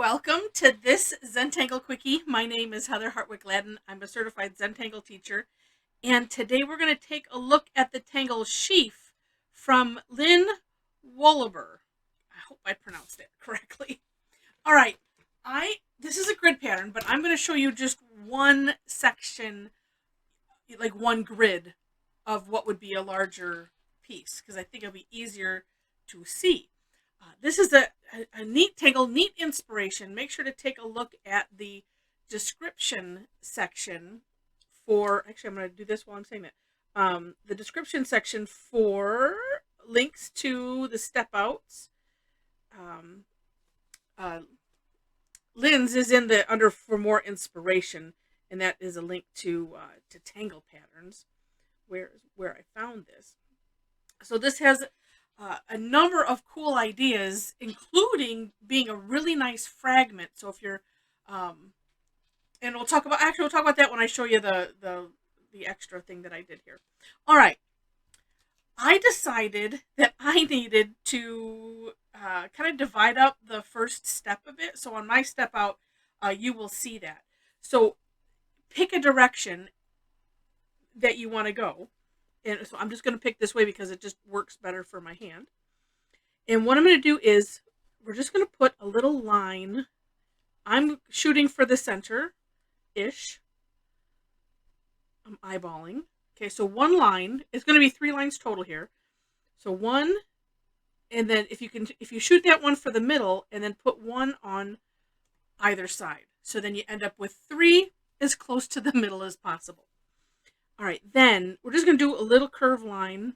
Welcome to this Zentangle Quickie. My name is Heather Hartwick Gladden. I'm a Certified Zentangle Teacher. And today we're going to take a look at the Tangle Sheaff from Lynne Wohleber. I hope I pronounced that correctly. All right. This is a grid pattern, but I'm going to show you just one section, like one grid of what would be a larger piece, because I think it'll be easier to see. This is a neat tangle, neat inspiration. Make sure to take a look at the description section for, actually I'm going to do this while I'm saying that. The description section for links to the step outs. Lynn's is in the under for more inspiration, and that is a link to tangle patterns, where I found this. So this has a number of cool ideas, including being a really nice fragment. So if you're, and we'll talk about that when I show you the extra thing that I did here. All right, I decided that I needed to kind of divide up the first step of it. So on my step out, you will see that. So pick a direction that you want to go. And so I'm just going to pick this way because it just works better for my hand. And what I'm going to do is we're just going to put a little line. I'm shooting for the center-ish. I'm eyeballing. Okay, so one line. It's going to be 3 lines total here. So one, and then if you shoot that one for the middle, and then put one on either side. So then you end up with 3 as close to the middle as possible. All right, then we're just going to do a little curved line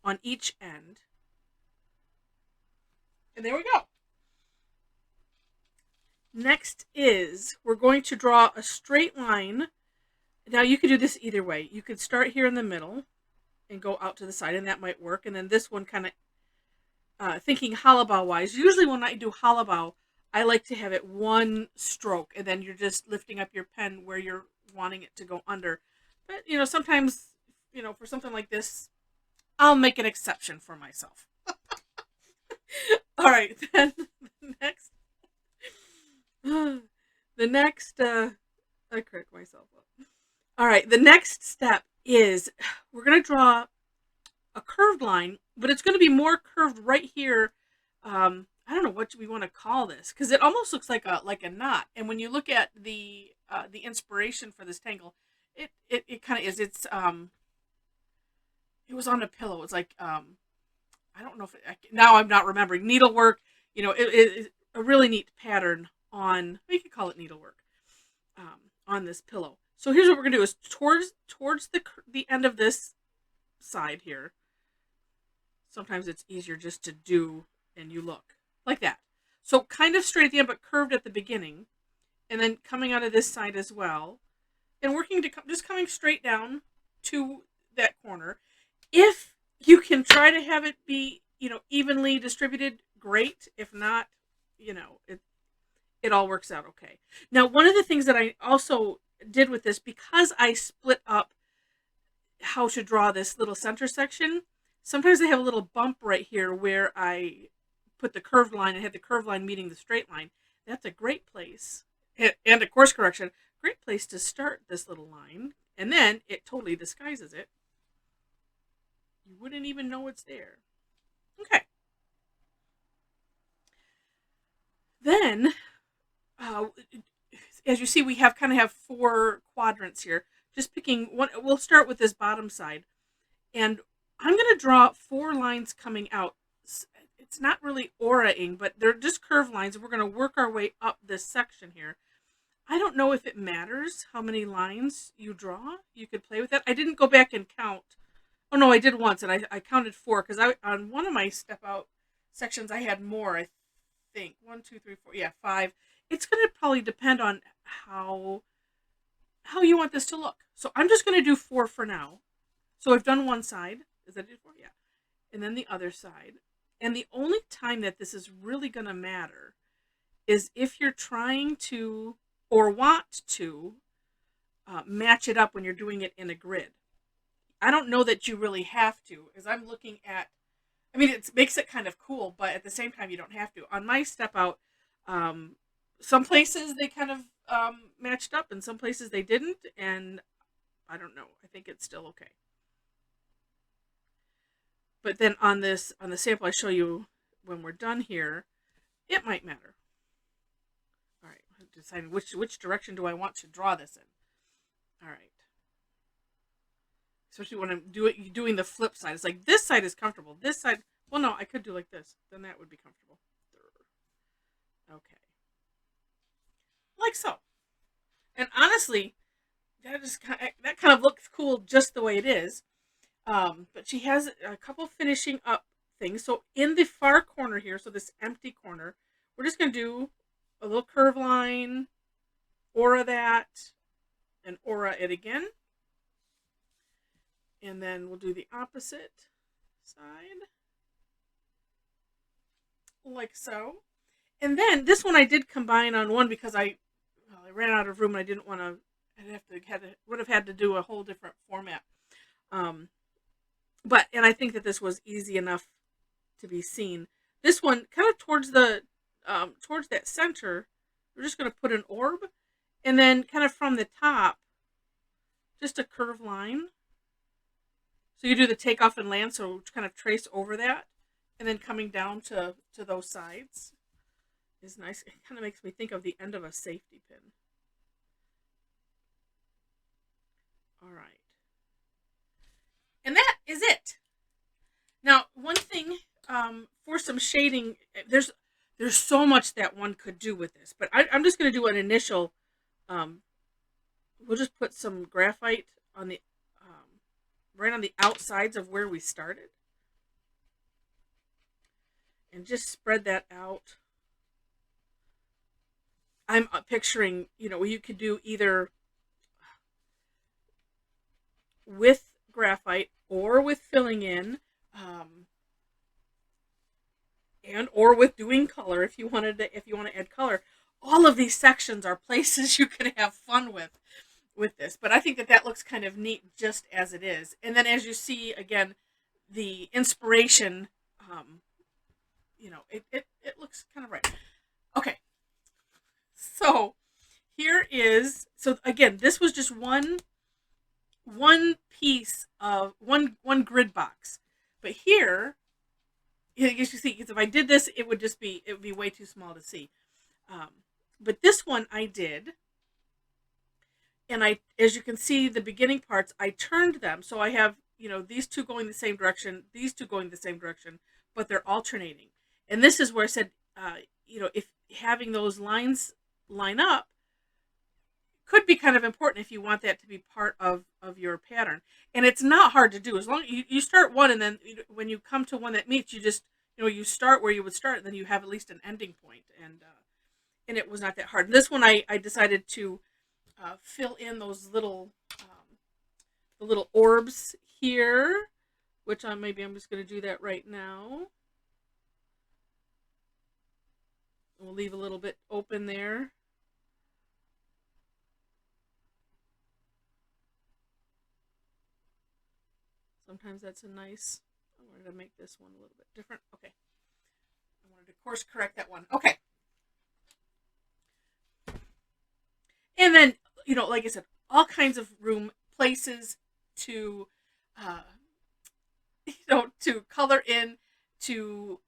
on each end. And there we go. Next is we're going to draw a straight line. Now you could do this either way. You could start here in the middle and go out to the side, and that might work. And then this one kind of thinking hollow bow wise. Usually when I do hollow bow, I like to have it one stroke, and then you're just lifting up your pen where you're wanting it to go under. But, sometimes, for something like this, I'll make an exception for myself. All right, then I cracked myself up. All right, the next step is we're going to draw a curved line, but it's going to be more curved right here. I don't know what we want to call this, because it almost looks like a knot. And when you look at the inspiration for this tangle, it kind of is. It was on a pillow. It's like I don't know if now I'm not remembering needlework. It's a really neat pattern on. We could call it needlework on this pillow. So here's what we're gonna do: is towards the end of this side here. Sometimes it's easier just to do, and you look like that. So kind of straight at the end, but curved at the beginning, and then coming out of this side as well. And working to just coming straight down to that corner. If you can try to have it be, evenly distributed, great. If not, it all works out okay. Now, one of the things that I also did with this, because I split up how to draw this little center section, sometimes I have a little bump right here where I put the curved line and had the curved line meeting the straight line. That's a great place. And a course correction. Great place to start this little line, and then it totally disguises it. You wouldn't even know it's there. Okay. Then, as you see, we kind of have 4 quadrants here. Just picking one. We'll start with this bottom side, and I'm going to draw 4 lines coming out. It's not really aura-ing, but they're just curved lines, and we're going to work our way up this section here. I don't know if it matters how many lines you draw. You could play with that. I didn't go back and count. Oh, no, I did once, and I counted 4, because on one of my step out sections, I had more, I think. 1, 2, 3, 4. Yeah, 5. It's going to probably depend on how you want this to look. So I'm just going to do 4 for now. So I've done one side. Is that it? 4? Yeah. And then the other side. And the only time that this is really going to matter is if you're trying to or want to match it up when you're doing it in a grid. I don't know that you really have to, as I'm looking at, it makes it kind of cool, but at the same time, you don't have to. On my step out, some places they kind of matched up, and some places they didn't, and I don't know. I think it's still okay. But then on the sample I show you when we're done here, it might matter. All right, I'm deciding which direction do I want to draw this in. All right. Especially when I'm doing the flip side. It's like this side is comfortable. This side, well, no, I could do like this. Then that would be comfortable. Okay. Like so. And honestly, that kind of looks cool just the way it is. But she has a couple finishing up things. So in the far corner here, so this empty corner, we're just going to do a little curve line, aura that, and aura it again. And then we'll do the opposite side. Like so. And then this one I did combine on one because I ran out of room and I didn't want to, would have had to do a whole different format. And I think that this was easy enough to be seen. This one, kind of towards the, towards that center, we're just going to put an orb, and then kind of from the top, just a curved line. So you do the takeoff and land, so kind of trace over that, and then coming down to those sides is nice. It kind of makes me think of the end of a safety pin. All right. And that is it. Now, one thing for some shading, there's so much that one could do with this, but I'm just going to do an initial, we'll just put some graphite on the, right on the outsides of where we started. And just spread that out. I'm picturing, you could do either with graphite or with filling in, and or with doing color if you want to add color. All of these sections are places you could have fun with this, but I think that looks kind of neat just as it is. And then as you see again, the inspiration, it looks kind of right. Okay, so here is, so again, this was just one piece of one grid box, but here, as you see, because if I did this, it would be way too small to see. But this one I did. And as you can see, the beginning parts, I turned them. So I have, these two going the same direction, these two going the same direction, but they're alternating. And this is where I said, if having those lines line up could be kind of important if you want that to be part of your pattern. And it's not hard to do. As long as you start one, and then when you come to one that meets, you just, you start where you would start, and then you have at least an ending point. And it was not that hard. And this one I decided to fill in those little the little orbs here, which maybe I'm just going to do that right now. We'll leave a little bit open there. Sometimes that's a nice, I wanted to make this one a little bit different. Okay. I wanted to course correct that one. Okay. And then, like I said, all kinds of room, places to, to color in, to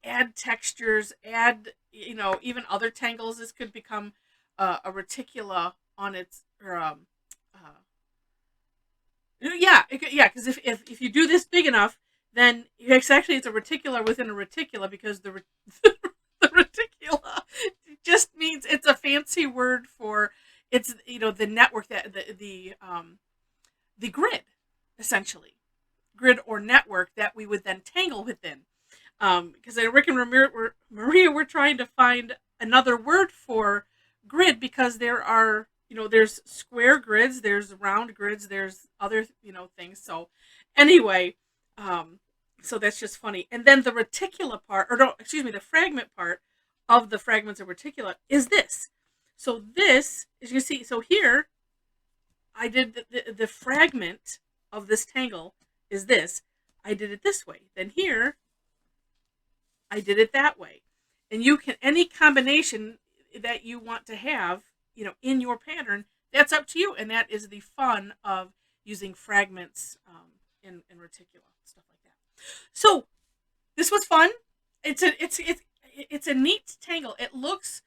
add textures, add, even other tangles. This could become a reticula on its, or, because if you do this big enough, then it's a reticula within a reticula, because the reticula just means, it's a fancy word for, it's the network, that the grid, essentially, grid or network that we would then tangle within. Because Rick and Maria were trying to find another word for grid, because there are, there's square grids, there's round grids, there's other, things. So anyway, so that's just funny. And then the reticula part, the fragment part of the fragments of reticula is this. So this, as you see, so here I did the fragment of this tangle is this. I did it this way. Then here I did it that way. And you can, any combination, that you want to have, in your pattern, that's up to you. And that is the fun of using fragments in reticula, stuff like that. So this was fun. It's a neat tangle. It looks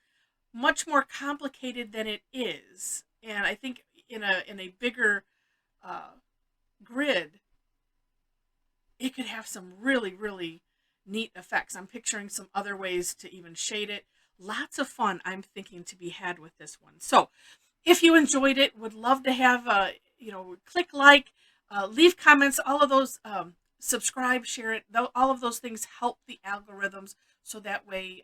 much more complicated than it is, and I think in a bigger grid, it could have some really, really neat effects. I'm picturing some other ways to even shade it. Lots of fun, I'm thinking, to be had with this one. So if you enjoyed it, would love to have, click like, leave comments, all of those, subscribe, share it. All of those things help the algorithms, so that way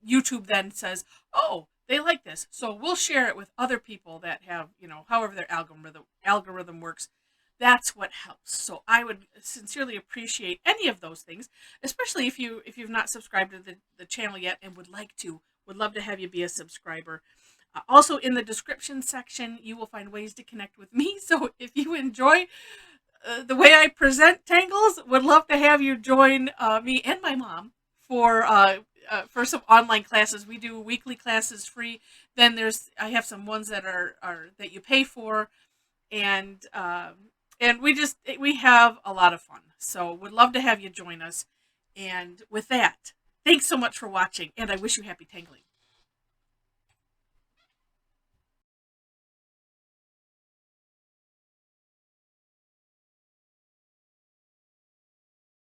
YouTube then says, oh, they like this. So we'll share it with other people that have, however their algorithm works. That's what helps. So I would sincerely appreciate any of those things, especially if you've not subscribed to the channel yet and would like to. Would love to have you be a subscriber. Also, in the description section, you will find ways to connect with me. So if you enjoy the way I present tangles, would love to have you join me and my mom for some online classes. We do weekly classes free. Then I have some ones that are that you pay for, and we have a lot of fun. So would love to have you join us. And with that, thanks so much for watching, and I wish you happy tangling.